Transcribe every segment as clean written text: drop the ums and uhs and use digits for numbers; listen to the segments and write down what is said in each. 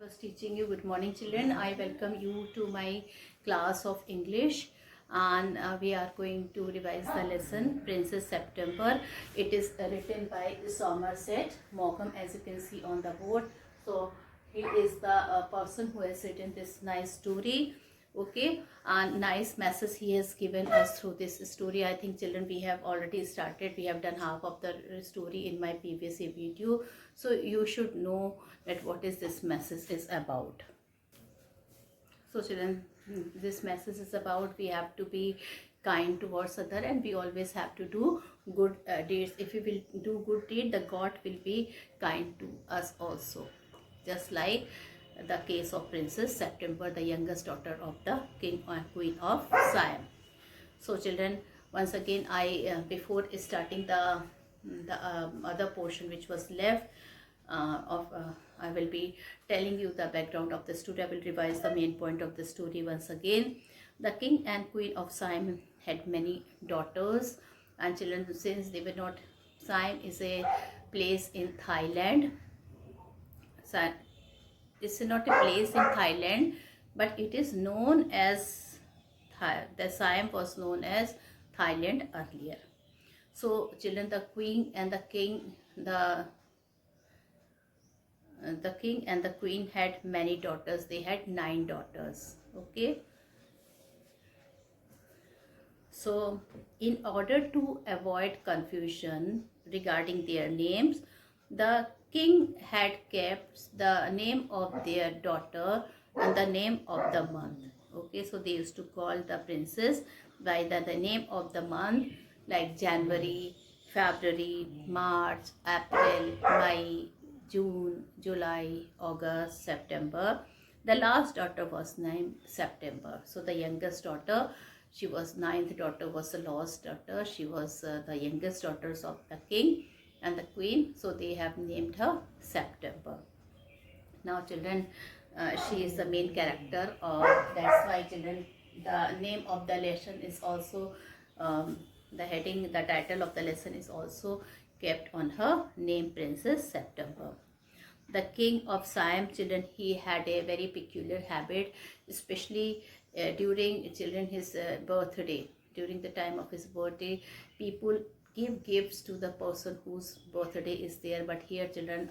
Was teaching you. Good morning, children. I welcome you to my class of English, and we are going to revise the lesson Princess September. It is written by Somerset Maugham, as you can see on the board. So he is the person who has written this nice story. Okay, and nice message he has given us through this story. I think, children, we have already started. We have done half of the story in my previous video, so you should know that what is this message is about. So, children, this message is about we have to be kind towards other, and we always have to do good deeds. If we will do good deed, the God will be kind to us also, just like the case of Princess September, the youngest daughter of the king and queen of Siam. So, children, once again, I before starting the other portion which was left I will be telling you the background of the story. I will revise the main point of the story once again. The king and queen of Siam had many daughters and children. Since they were not, Siam is a place in Thailand. It's not a place in Thailand, but it is known as the Siam was known as Thailand earlier. So, children, the queen and the king, the king and the queen had many daughters. They had 9 daughters. Okay. So, in order to avoid confusion regarding their names, the king had kept the name of their daughter and the name of the month. Okay, so they used to call the princess by the name of the month, like January, February, March, April, May, June, July, August, September. The last daughter was named September. So the youngest daughter, she was ninth daughter, was the last daughter. She was the youngest daughters of the king and the queen. So they have named her September. Now, children, she is the main character. That's why, children, the name of the lesson is also the heading, the title of the lesson is also kept on her name, Princess September. The king of Siam, children, he had a very peculiar habit, especially during children his birthday. During the time of his birthday, people give gifts to the person whose birthday is there. But here, children,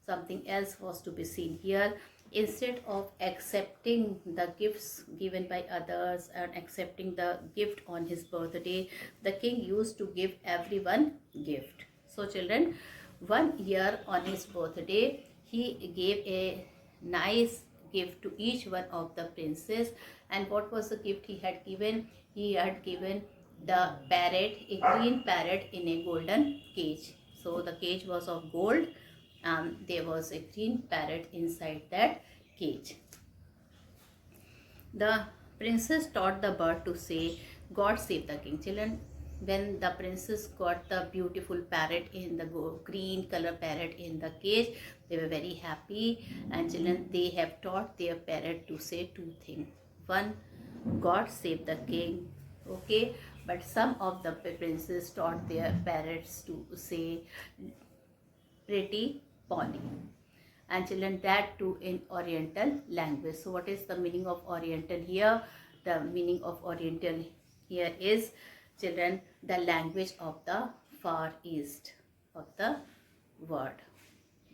something else was to be seen here. Instead of accepting the gifts given by others and accepting the gift on his birthday, the king used to give everyone gift. So, children, one year on his birthday, he gave a nice gift to each one of the princes. And what was the gift he had given? He had given the parrot, a green parrot in a golden cage. So the cage was of gold and there was a green parrot inside that cage. The princess taught the bird to say, God save the king. Children, when the princess got the beautiful parrot in the green color parrot in the cage, they were very happy. And children, they have taught their parrot to say 2 things. One, God save the king. Okay, but some of the princes taught their parrots to say pretty Polly. And children, that too in Oriental language. So what is the meaning of Oriental here? The meaning of Oriental here is, children, the language of the far east of the world.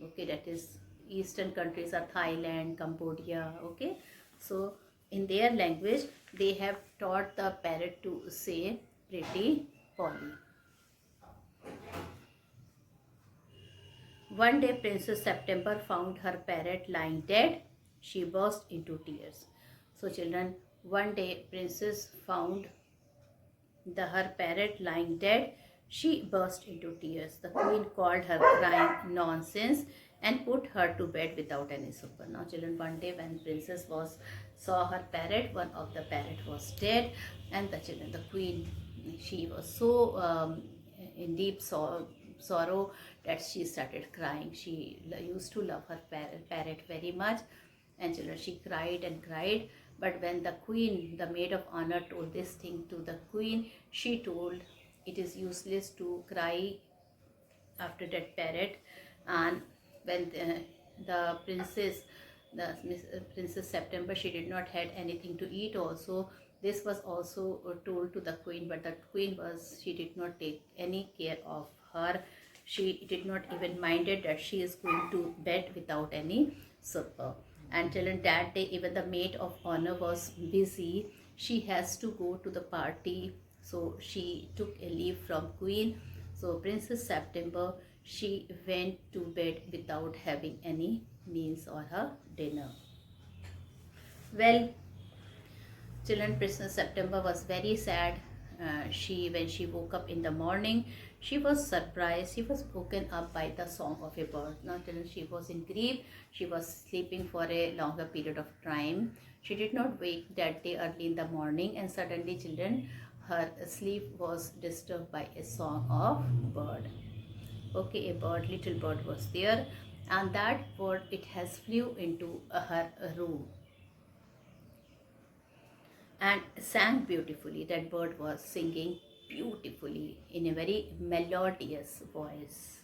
Okay, that is eastern countries are Thailand, Cambodia. Okay, so in their language they have taught the parrot to say pretty Polly. One day, Princess September found her parrot lying dead. She burst into tears. So, children, one day, Princess found her parrot lying dead. She burst into tears. The queen called her crying nonsense and put her to bed without any supper. Now, children, one day when Princess saw her parrot, one of the parrot was dead, and the queen, she was so in deep sorrow that she started crying. She used to love her parrot very much, and children, she cried and cried. But when the queen, the maid of honor, told this thing to the queen, she told it is useless to cry after that parrot. And when the princess Princess September, she did not had anything to eat also. This was also told to the queen, but the queen she did not take any care of her. She did not even minded that she is going to bed without any supper. And till that day, even the maid of honor was busy. She has to go to the party, so she took a leave from queen. So Princess September, she went to bed without having any meals or her dinner. Well, children, Princess September was very sad. When she woke up in the morning, she was surprised. She was woken up by the song of a bird. Now, children, she was in grief. She was sleeping for a longer period of time. She did not wake that day early in the morning, and suddenly, children, her sleep was disturbed by a song of bird. Okay, a bird, little bird was there, and that bird, it has flew into her room and sang beautifully. That bird was singing beautifully in a very melodious voice.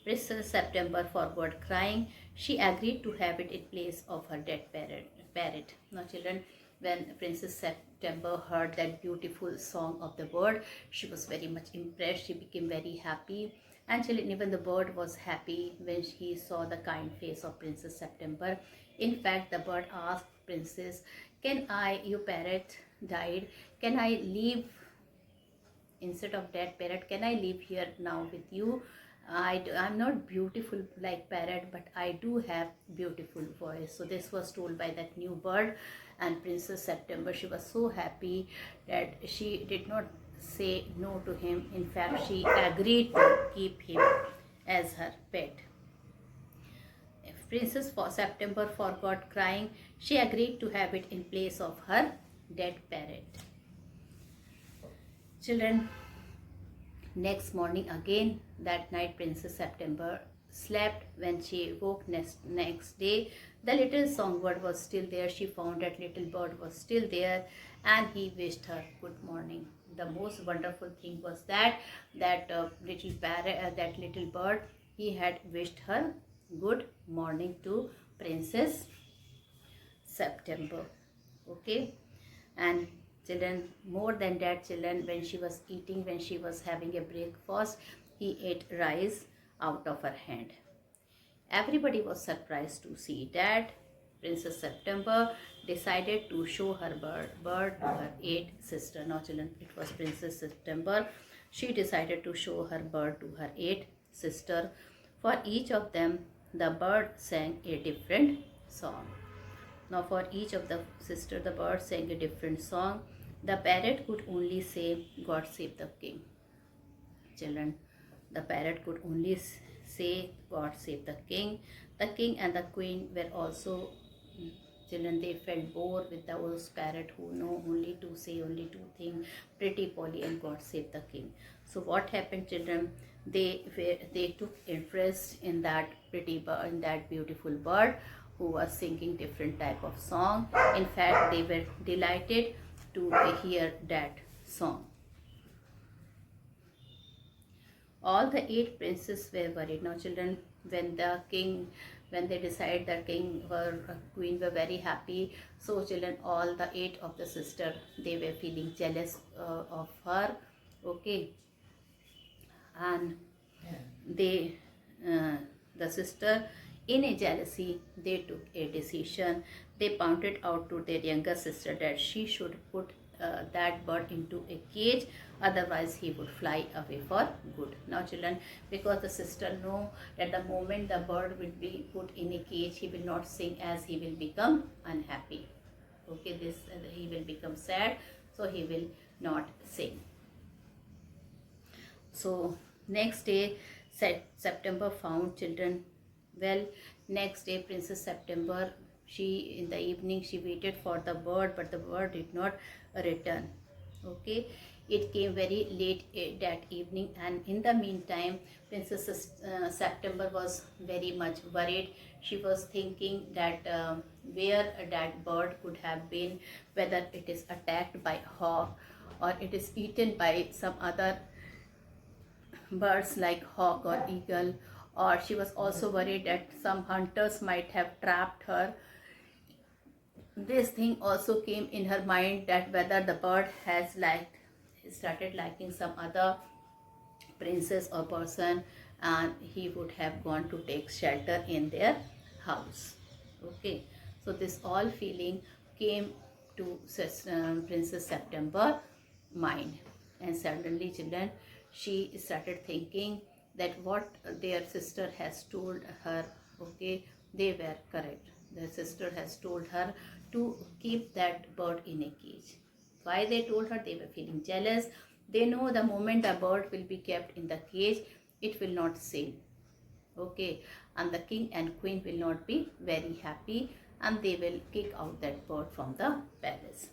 Princess September forgot crying. She agreed to have it in place of her dead parrot. Now, children, when Princess September heard that beautiful song of the bird, she was very much impressed. She became very happy. And children, even the bird was happy when he saw the kind face of Princess September. In fact, the bird asked Princess, "Can I, your parrot died, can I leave instead of that parrot, can I live here now with you? I'm not beautiful like parrot, but I do have beautiful voice." So this was told by that new bird, and Princess September, she was so happy that she did not say no to him. In fact, she agreed to keep him as her pet. If Princess September forgot crying, she agreed to have it in place of her dead parrot. Children, next morning again, that night Princess September slept. When she woke next day, the little songbird was still there. She found that little bird was still there, and he wished her good morning. The most wonderful thing was that that little bird, he had wished her good morning to Princess September. Okay, and children, more than that, children, when she was eating, when she was having a breakfast, he ate rice out of her hand. Everybody was surprised to see that Princess September decided to show her bird to her 8 sisters. Now, children, it was Princess September. She decided to show her bird to her 8 sisters. For each of them, the bird sang a different song. Now, for each of the sisters, the bird sang a different song. The parrot could only say, "God save the king." Children, the parrot could only say, "God save the king." The king and the queen were also, children, they felt bored with those parrot who know only to say only 2 things, "Pretty Polly" and "God save the king." So what happened, children? They took interest in that pretty bird, in that beautiful bird who was singing different type of song. In fact, they were delighted to hear that song. All the 8 princes were worried. Now, children, when they decided the king or queen were very happy, so children, all the 8 of the sister, they were feeling jealous of her. Okay, and the sister, in a jealousy, they took a decision. They pointed out to their younger sister that she should put that bird into a cage, otherwise he would fly away for good. Now, children, because the sister know that the moment the bird will be put in a cage, he will not sing, as he will become unhappy. Okay, he will become sad, so he will not sing. So next day, September found, children. Well, next day, Princess September, in the evening, she waited for the bird, but the bird did not return. Okay, it came very late that evening, and in the meantime, Princess September was very much worried. She was thinking that where that bird could have been, whether it is attacked by hawk or it is eaten by some other birds like hawk or eagle, or she was also worried that some hunters might have trapped her. This thing also came in her mind, that whether the bird has started liking some other princess or person, and he would have gone to take shelter in their house. Okay, so this all feeling came to Princess September mind, and suddenly children, she started thinking that what their sister has told her, okay, they were correct. Their sister has told her to keep that bird in a cage. Why they told her? They were feeling jealous. They know the moment a bird will be kept in the cage, it will not sail. Okay, and the king and queen will not be very happy, and they will kick out that bird from the palace,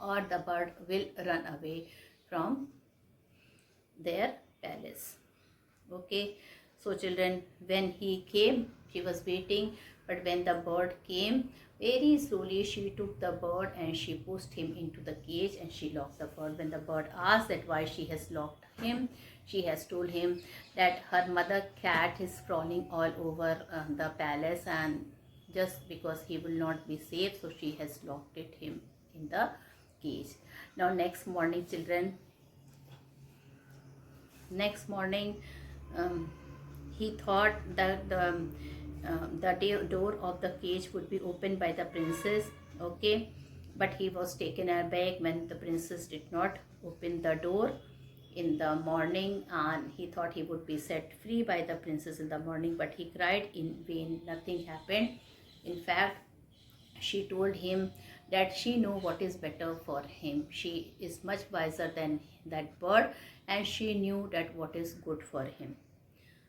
or the bird will run away from their palace. Okay, so children, when he came, she was waiting, but when the bird came, very slowly she took the bird and she pushed him into the cage and she locked the bird. When the bird asked that why she has locked him, she has told him that her mother cat is crawling all over the palace, and just because he will not be safe, so she has locked him in the cage. Now next morning, children, next morning, um, he thought that the door of the cage would be opened by the princess. Okay, but he was taken aback when the princess did not open the door in the morning, and he thought he would be set free by the princess in the morning, but he cried in vain. Nothing happened. In fact, she told him that she knew what is better for him. She is much wiser than that bird, and she knew that what is good for him.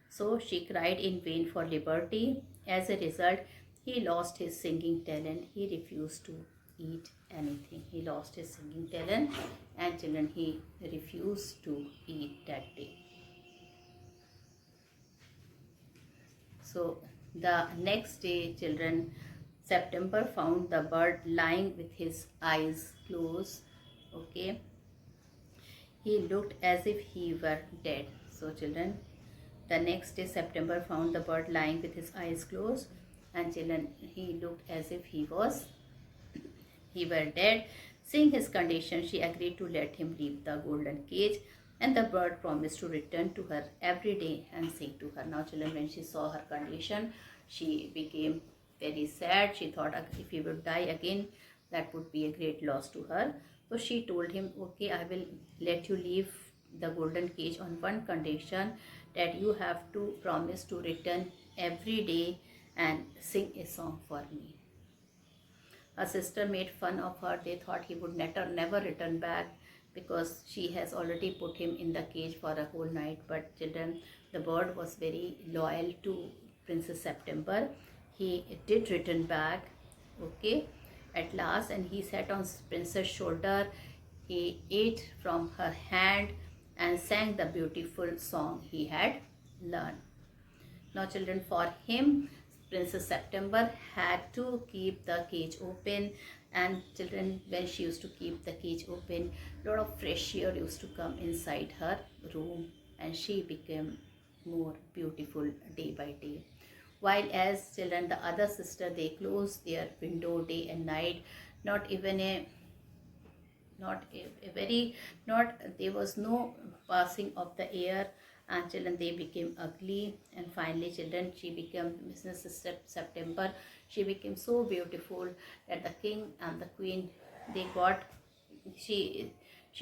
So she cried in vain for liberty. As a result, he lost his singing talent. He refused to eat anything. He lost his singing talent, and children, he refused to eat that day. So the next day, children, September found the bird lying with his eyes closed. Okay, he looked as if he were dead. So children, the next day September found the bird lying with his eyes closed, and children, he looked as if he were dead. Seeing his condition, she agreed to let him leave the golden cage, and the bird promised to return to her every day and sing to her. Now children, when she saw her condition, she became very sad. She thought if he would die again, that would be a great loss to her. So she told him, okay, I will let you leave the golden cage on one condition, that you have to promise to return every day and sing a song for me. Her sister made fun of her. They thought he would never return back, because she has already put him in the cage for a whole night. But children, the bird was very loyal to Princess September. He did return back, okay, at last, and he sat on Princess' shoulder. He ate from her hand and sang the beautiful song he had learned. Now children, for him, Princess September had to keep the cage open, and children, when she used to keep the cage open, a lot of fresh air used to come inside her room, and she became more beautiful day by day. While as children, the other sister, they closed their window day and night. Not even a not a very not there was no passing of the air, and children, they became ugly. And finally children, she became Mrs. September. She became so beautiful that the king and the queen, they got she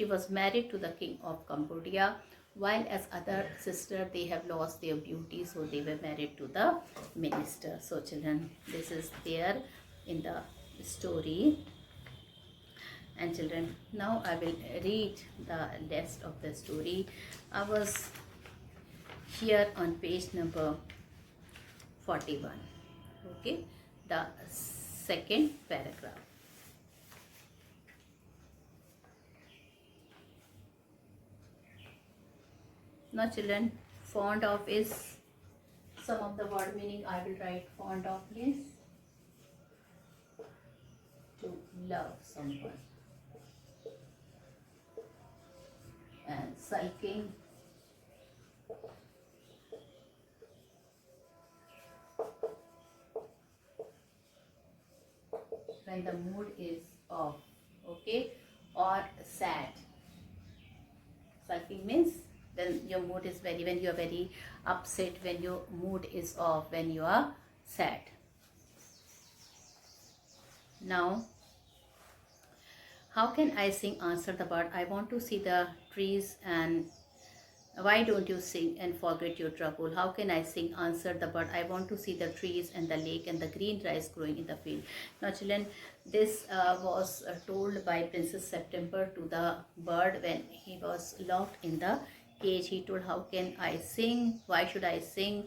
was married to the king of Cambodia, while as other sister, they have lost their beauty, so they were married to the minister. So children, this is there in the story. And children, now I will read the rest of the story. I was here on page number 41. Okay, the second paragraph. Now children, fond of is some of the word meaning. I will write fond of means to love someone, and sulking when the mood is off, okay, or sad. Sulking means when your mood is when you are very upset, when your mood is off, when you are sad. Now, how can I sing? Answer the bird. I want to see the trees and why don't you sing and forget your trouble? How can I sing? Answered the bird. I want to see the trees and the lake and the green rice growing in the field. Now, children, this was told by Princess September to the bird when he was locked in the cage. He told, how can I sing? Why should I sing?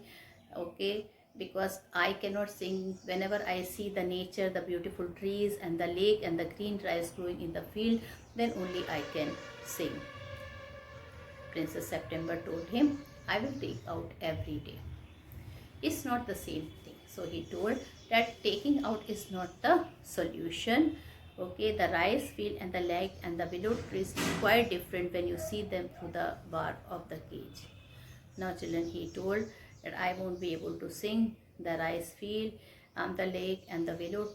Okay, because I cannot sing whenever I see the nature, the beautiful trees and the lake and the green rice growing in the field, then only I can sing. Princess September told him, I will take out every day. It's not the same thing. So he told that taking out is not the solution. Okay, the rice field and the lake and the willow trees is quite different when you see them through the bar of the cage. Now, children, he told that I won't be able to sing. The rice field, the lake and the willow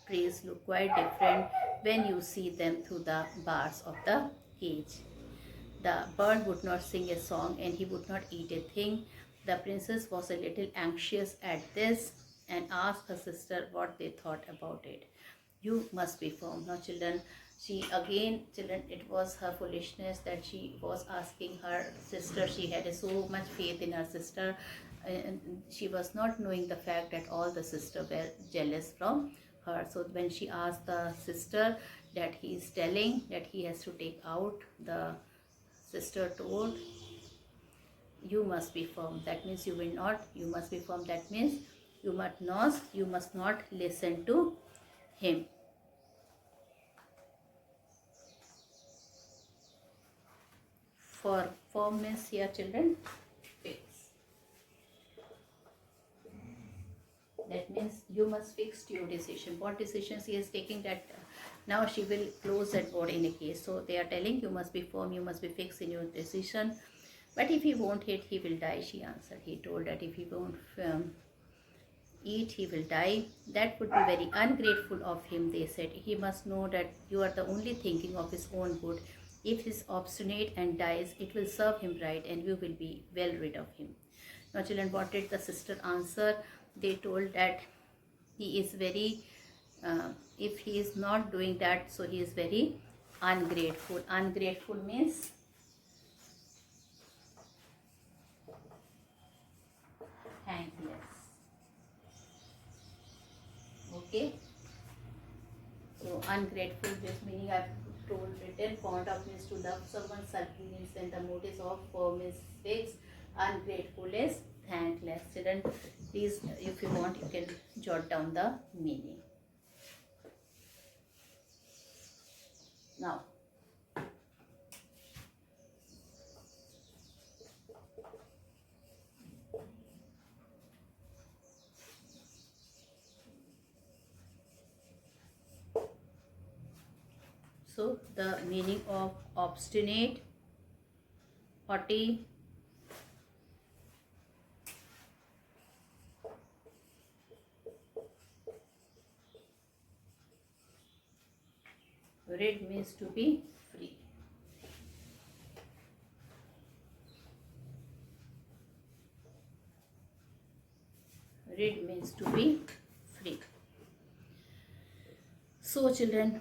trees look quite different when you see them through the bars of the cage. The bird would not sing a song and he would not eat a thing. The princess was a little anxious at this and asked her sister what they thought about it. You must be firm. Now, children, children, it was her foolishness that she was asking her sister. She had so much faith in her sister, and she was not knowing the fact that all the sisters were jealous from her. So when she asked the sister that he is telling that he has to take out, the sister told, you must be firm. That means you will not, you must be firm. That means you must not listen to him. For firmness here, children, fix. That means you must fix your decision. What decisions he is taking, that now she will close that board in a case. So they are telling you must be firm, you must be fixed in your decision. But if he won't eat, he will die, she answered. He told that if he won't eat, he will die. That would be very ungrateful of him, they said. He must know that you are the only thinking of his own good. If he is obstinate and dies, it will serve him right and you will be well rid of him. Now, children, what did the sister answer? They told that he is very, if he is not doing that, so he is very ungrateful. Ungrateful means thankless. Okay. So ungrateful, just meaning I've told written, fond of means to love someone, sulking means when the mood is off, firm is fixed, ungrateful is thankless. Children, please, if you want, you can jot down the meaning. Now, so the meaning of obstinate, haughty, rid means to be free. Rid means to be free. So, children,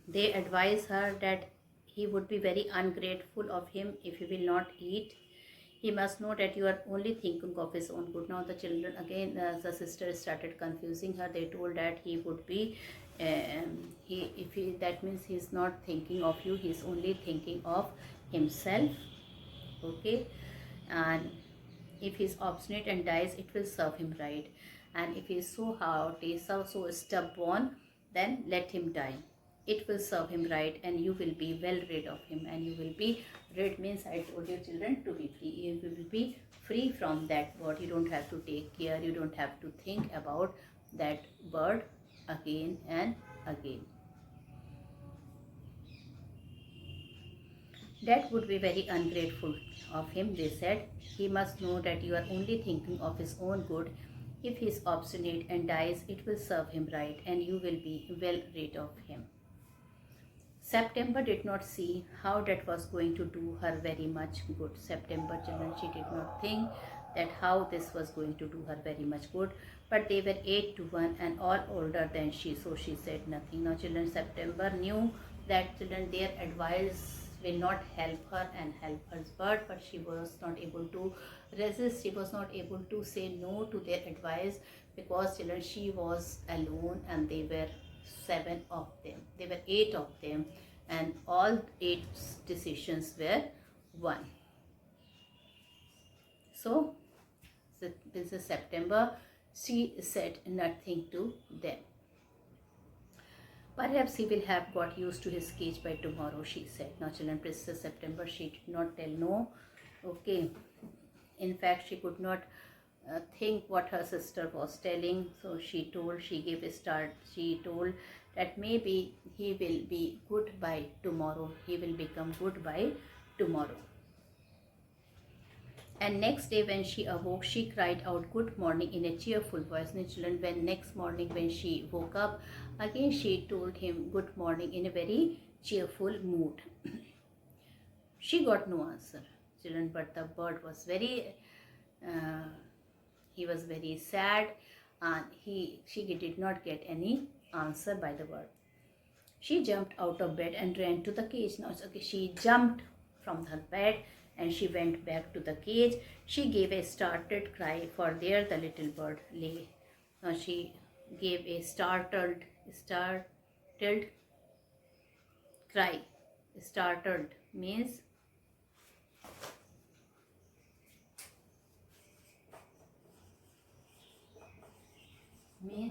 they advise her that he would be very ungrateful of him if he will not eat. He must know that you are only thinking of his own good. Now the children, again, the sister started confusing her. They told that he would be, that means he is not thinking of you. He is only thinking of himself. Okay, and if he is obstinate and dies, it will serve him right. And if he is so haughty, so stubborn, then let him die. It will serve him right and you will be well rid of him. And you will be rid means, I told you children, to be free. You will be free from that bird. You don't have to take care. You don't have to think about that bird again and again. That would be very ungrateful of him, they said. He must know that you are only thinking of his own good. If he is obstinate and dies, it will serve him right, and you will be well rid of him. September did not see how that was going to do her very much good. September children, she did not think that how this was going to do her very much good. But they were 8 to 1 and all older than she, so she said nothing. Now children, September knew that children, their advice will not help her and help her bird, but she was not able to resist. She was not able to say no to their advice, because children, she was alone and they were 7 of them. They were 8 of them, and all 8 decisions were one. So this is September. She said nothing to them. Perhaps he will have got used to his cage by tomorrow, she said. Now children, Princess September, she did not tell no. Okay. In fact, she could not think what her sister was telling. So she gave a start. She told that maybe he will be good by tomorrow. He will become good by tomorrow. And next day when she awoke, she cried out good morning in a cheerful voice. And children, when next morning when she woke up, again she told him good morning in a very cheerful mood. She got no answer, children, but the bird was very, he was very sad, and she did not get any answer by the bird. She jumped out of bed and ran to the cage. Now, okay, she jumped from her bed and she went back to the cage. She gave a startled cry, for there the little bird lay. Now she gave a startled cry. Startled means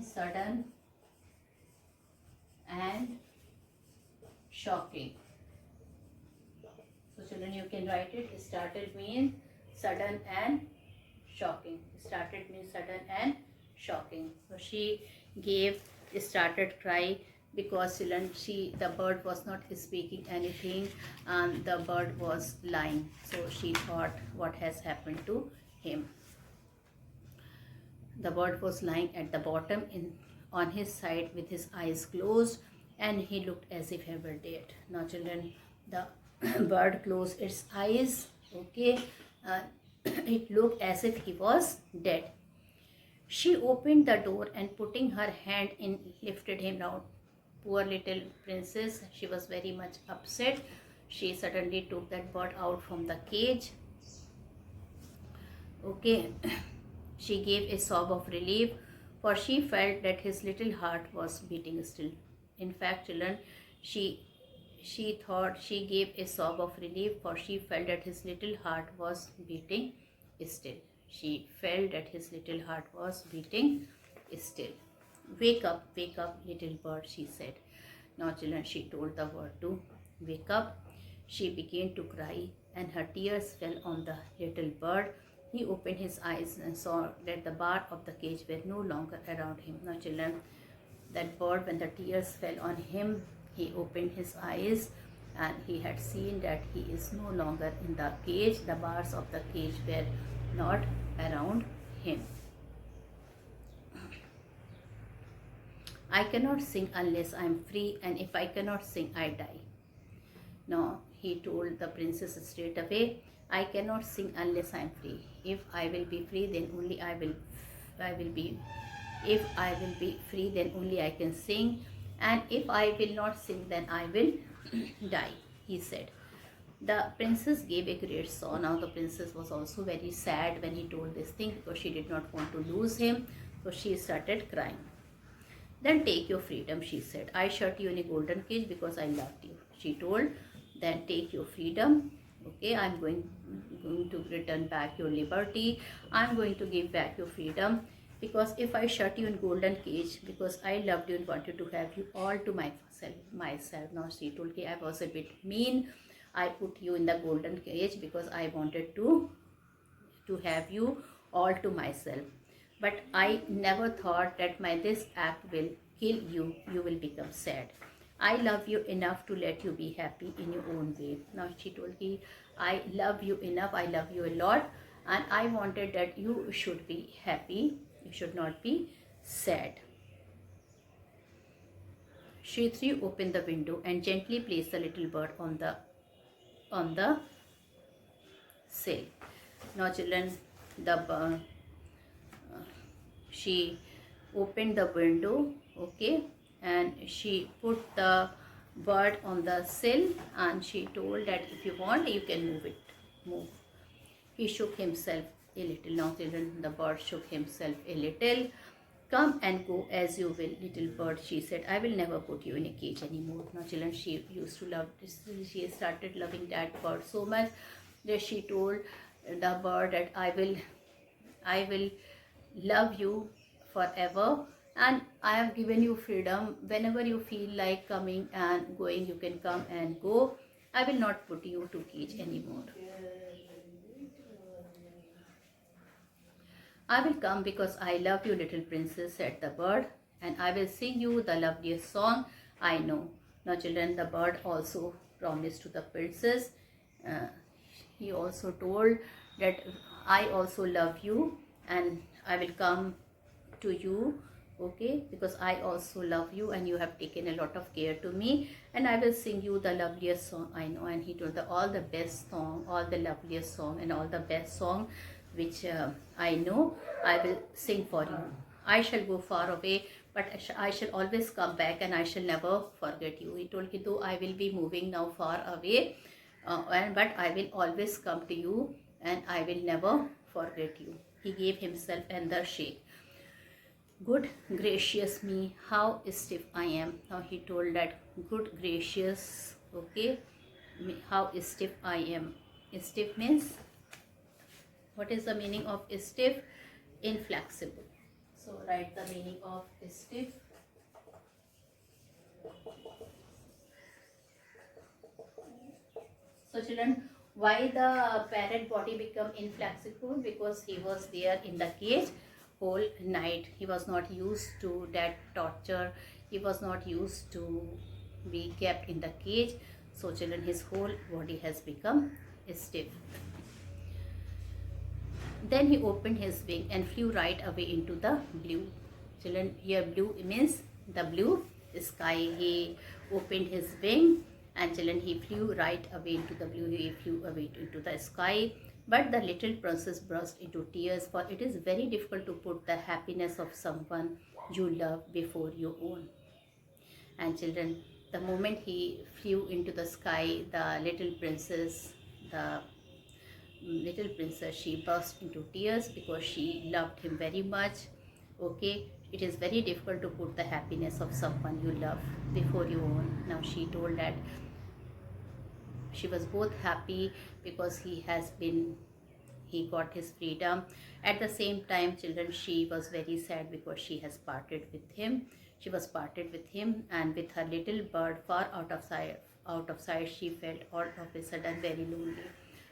sudden and shocking. So children, you can write it. Startled means sudden and shocking. Startled means sudden and shocking. So she gave a startled cry, because children, the bird was not speaking anything and the bird was lying. So she thought, what has happened to him? The bird was lying at the bottom on his side with his eyes closed, and he looked as if he were dead. Now children, the bird closed its eyes. Okay, it looked as if he was dead. She opened the door and putting her hand in, lifted him out. Poor little princess, she was very much upset. She suddenly took that bird out from the cage. Okay, she gave a sob of relief, for she felt that his little heart was beating still. In fact, children, she thought, she gave a sob of relief, for she felt that his little heart was beating still. She felt that his little heart was beating still. Wake up, little bird, she said. Now children, she told the bird to wake up. She began to cry and her tears fell on the little bird. He opened his eyes and saw that the bar of the cage were no longer around him. Now children, that bird, when the tears fell on him, he opened his eyes and he had seen that he is no longer in the cage. The bars of the cage were not around him. I cannot sing unless I am free, and if I cannot sing, I die. Now, he told the princess straight away, I cannot sing unless I am free. If I will be free, then only I will be, if I will be free, then only I can sing. And if I will not sing, then I will die, he said. The princess gave a great sob. Now the princess was also very sad when he told this thing, because she did not want to lose him. So she started crying. Then take your freedom, she said. I shut you in a golden cage because I loved you. She told, then take your freedom. Okay, I'm going to return back your liberty. I'm going to give back your freedom. Because if I shut you in golden cage, because I loved you and wanted to have you all to myself. Now she told, okay, I was a bit mean. I put you in the golden cage because I wanted to have you all to myself. But I never thought that this act will kill you. You will become sad. I love you enough to let you be happy in your own way. Now she told me, I love you enough. I love you a lot. And I wanted that you should be happy You should not be sad. She threw open the window and gently placed the little bird on the sill. Now children, she opened the window, okay, and she put the bird on the sill, and she told that if you want you can move. He shook himself a little. Now children, the bird shook himself a little. Come and go as you will, little bird, she said. I will never put you in a cage anymore. Now children, she used to love this. She started loving that bird so much that she told the bird that I will love you forever, and I have given you freedom. Whenever you feel like coming and going, you can come and go. I will not put you to cage anymore. I will come because I love you, little princess, said the bird, and I will sing you the loveliest song I know. Now children, the bird also promised to the princess. He also told that I also love you and I will come to you, okay, because I also love you and you have taken a lot of care to me, and I will sing you the loveliest song I know. And he told all the best song, all the loveliest song and all the best song which I know, I will sing for you. I shall go far away, but I shall always come back and I shall never forget you. He told, though I will be moving now far away, but I will always come to you and I will never forget you. He gave himself another shake. Good gracious me, how stiff I am. Now he told that, good gracious, okay, how stiff I am. Stiff means, what is the meaning of stiff? Inflexible. So write the meaning of stiff. So children, why the parrot body become inflexible? Because he was there in the cage whole night. He was not used to that torture. He was not used to be kept in the cage. So children, his whole body has become stiff. Then he opened his wing and flew right away into the blue. Children, here blue means the blue sky. He opened his wing and children, he flew right away into the blue. He flew away into the sky. But the little princess burst into tears, for it is very difficult to put the happiness of someone you love before your own. And children, the moment he flew into the sky, the little princess, she burst into tears because she loved him very much. Okay, it is very difficult to put the happiness of someone you love before your own. Now she told that she was both happy because he got his freedom. At the same time, children, she was very sad because she has parted with him. She was parted with him, and with her little bird far out of sight, she felt all of a sudden very lonely.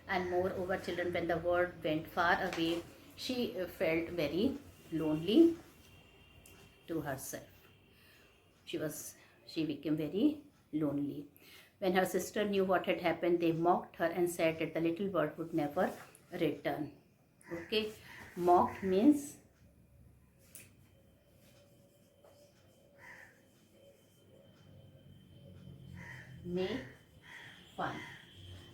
And moreover, children, when the bird went far away, she felt very lonely to herself. She became very lonely. When her sister knew what had happened, they mocked her and said that the little bird would never return. Okay, mocked means make fun.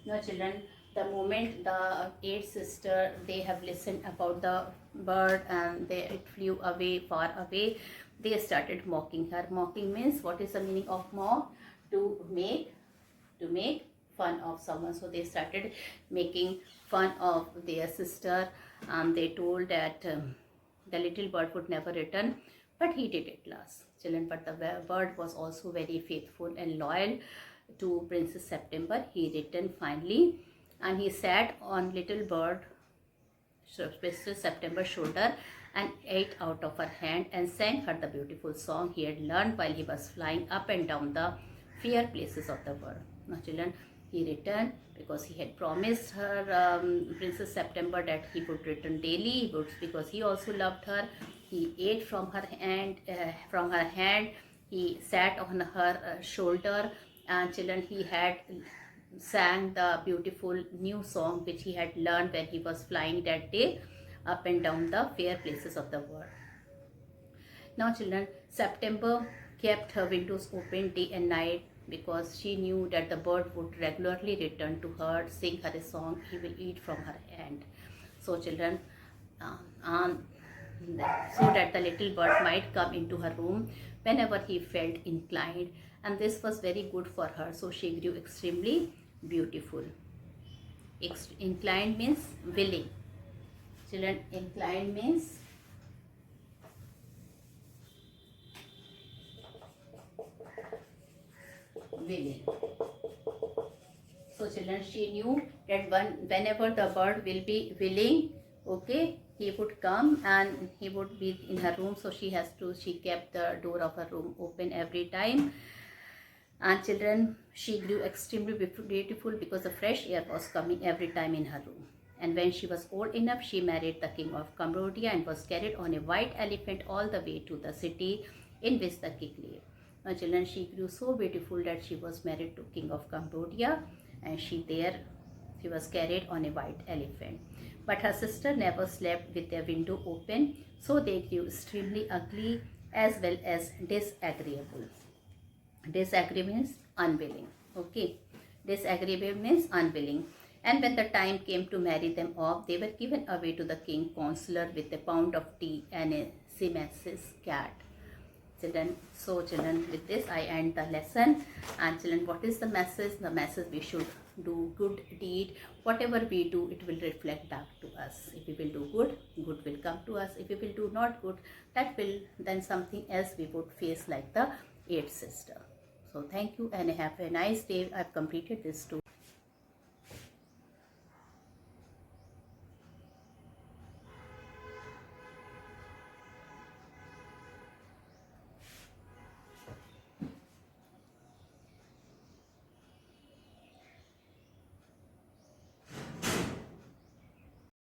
Now children, the moment the 8th sister, they have listened about the bird and it flew away, far away, they started mocking her. Mocking means, what is the meaning of mock? To make fun of someone. So they started making fun of their sister, and they told that the little bird would never return, but he did it last, children. But the bird was also very faithful and loyal to Princess September. He returned finally, and he sat on little bird, Princess September's shoulder, and ate out of her hand and sang her the beautiful song he had learned while he was flying up and down the fair places of the world. Now children, he returned because he had promised her, Princess September, that he would return daily, because he also loved her. He ate from her hand, he sat on her shoulder, and children, he had sang the beautiful new song which he had learned when he was flying that day up and down the fair places of the world. Now children, September kept her windows open day and night because she knew that the bird would regularly return to her, sing her a song, he will eat from her hand. So children, um, um, so that the little bird might come into her room whenever he felt inclined, and this was very good for her, so she grew extremely beautiful. Inclined means willing. Children, inclined means willing. So children, she knew that whenever the bird will be willing, okay, he would come and he would be in her room. So she kept the door of her room open every time. And children, she grew extremely beautiful because the fresh air was coming every time in her room. And when she was old enough, she married the king of Cambodia and was carried on a white elephant all the way to the city in which the king lived. Now children, she grew so beautiful that she was married to king of Cambodia, and she was carried on a white elephant. But her sister never slept with their window open, so they grew extremely ugly as well as disagreeable. Disagreeable means unwilling. Okay, disagreeable means unwilling. And when the time came to marry them off, they were given away to the king counselor with a pound of tea and a Siamese cat. Children, so children, with this I end the lesson. And children, what is the message? The message: we should do good deed. Whatever we do, it will reflect back to us. If we will do good, good will come to us. If we will do not good, that will then something else we would face, like the eighth sister. So thank you and have a nice day. I've completed this too.